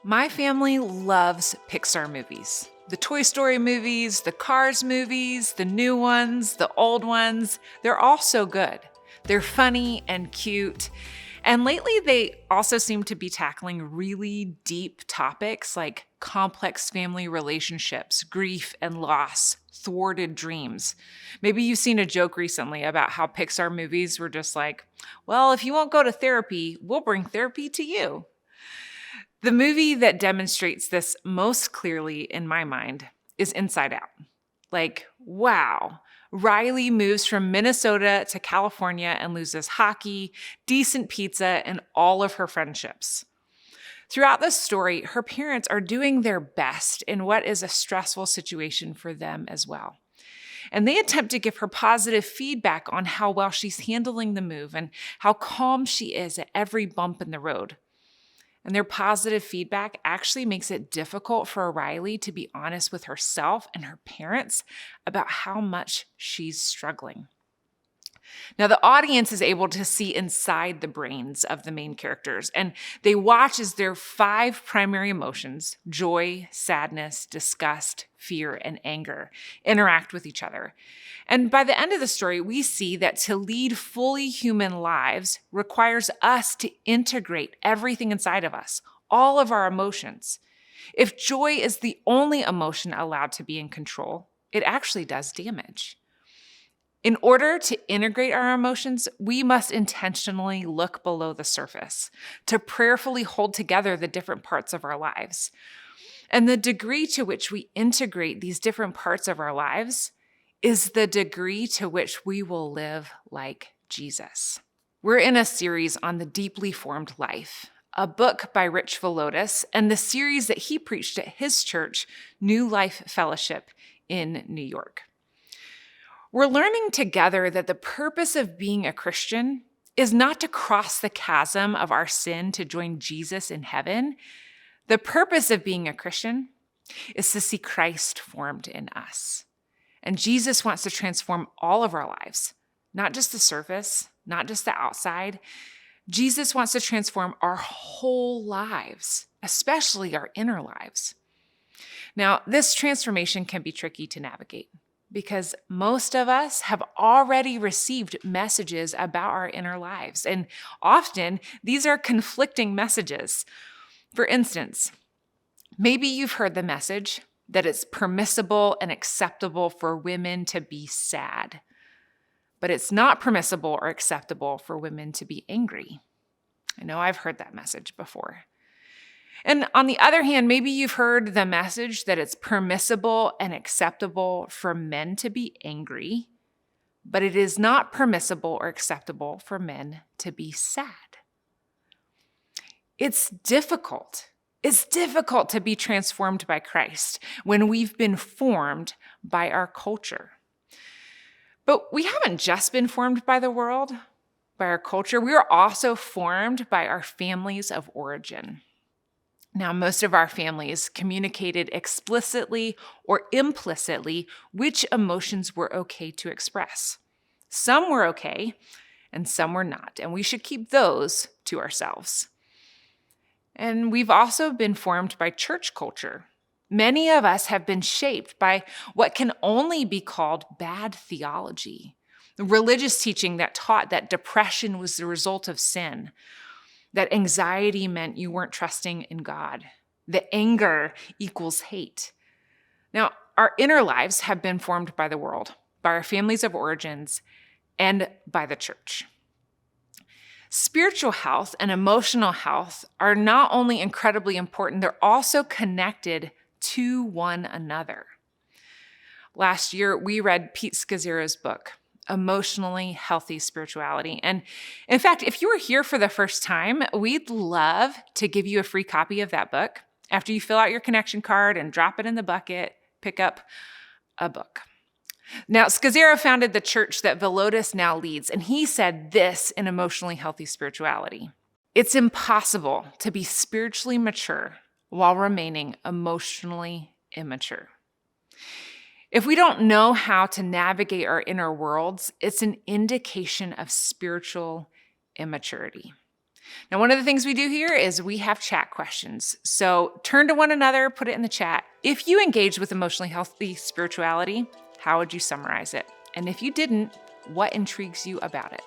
My family loves Pixar movies. The Toy Story movies, the Cars movies, the new ones, the old ones, they're all so good. They're funny and cute. And lately, they also seem to be tackling really deep topics like complex family relationships, grief and loss, thwarted dreams. Maybe you've seen a joke recently about how Pixar movies were just like, well, if you won't go to therapy, we'll bring therapy to you. The movie that demonstrates this most clearly in my mind is Inside Out. Like, wow. Riley moves from Minnesota to California and loses hockey, decent pizza, and all of her friendships. Throughout the story, her parents are doing their best in what is a stressful situation for them as well. And they attempt to give her positive feedback on how well she's handling the move and how calm she is at every bump in the road. And their positive feedback actually makes it difficult for Riley to be honest with herself and her parents about how much she's struggling. Now, the audience is able to see inside the brains of the main characters, and they watch as their 5 primary emotions, joy, sadness, disgust, fear, and anger, interact with each other. And by the end of the story, we see that to lead fully human lives requires us to integrate everything inside of us, all of our emotions. If joy is the only emotion allowed to be in control, it actually does damage. In order to integrate our emotions, we must intentionally look below the surface, to prayerfully hold together the different parts of our lives. And the degree to which we integrate these different parts of our lives is the degree to which we will live like Jesus. We're in a series on the deeply formed life, a book by Rich Villodas, and the series that he preached at his church, New Life Fellowship in New York. We're learning together that the purpose of being a Christian is not to cross the chasm of our sin to join Jesus in heaven. The purpose of being a Christian is to see Christ formed in us. And Jesus wants to transform all of our lives, not just the surface, not just the outside. Jesus wants to transform our whole lives, especially our inner lives. Now, this transformation can be tricky to navigate, because most of us have already received messages about our inner lives, and often these are conflicting messages. For instance, maybe you've heard the message that it's permissible and acceptable for women to be sad, but it's not permissible or acceptable for women to be angry. I know I've heard that message before. And on the other hand, maybe you've heard the message that it's permissible and acceptable for men to be angry, but it is not permissible or acceptable for men to be sad. It's difficult. It's difficult to be transformed by Christ when we've been formed by our culture. But we haven't just been formed by the world, by our culture. We are also formed by our families of origin. Now, most of our families communicated explicitly or implicitly which emotions were okay to express. Some were okay, and some were not, and we should keep those to ourselves. And we've also been formed by church culture. Many of us have been shaped by what can only be called bad theology, religious teaching that taught that depression was the result of sin, that anxiety meant you weren't trusting in God, that anger equals hate. Now, our inner lives have been formed by the world, by our families of origins, and by the church. Spiritual health and emotional health are not only incredibly important, they're also connected to one another. Last year, we read Pete Scazzero's book, Emotionally Healthy Spirituality. And in fact, if you were here for the first time, we'd love to give you a free copy of that book. After you fill out your connection card and drop it in the bucket, pick up a book. Now, Scazzero founded the church that Villodas now leads, and he said this in Emotionally Healthy Spirituality: it's impossible to be spiritually mature while remaining emotionally immature. If we don't know how to navigate our inner worlds, it's an indication of spiritual immaturity. Now, one of the things we do here is we have chat questions. So turn to one another, put it in the chat. If you engaged with emotionally healthy spirituality, how would you summarize it? And if you didn't, what intrigues you about it?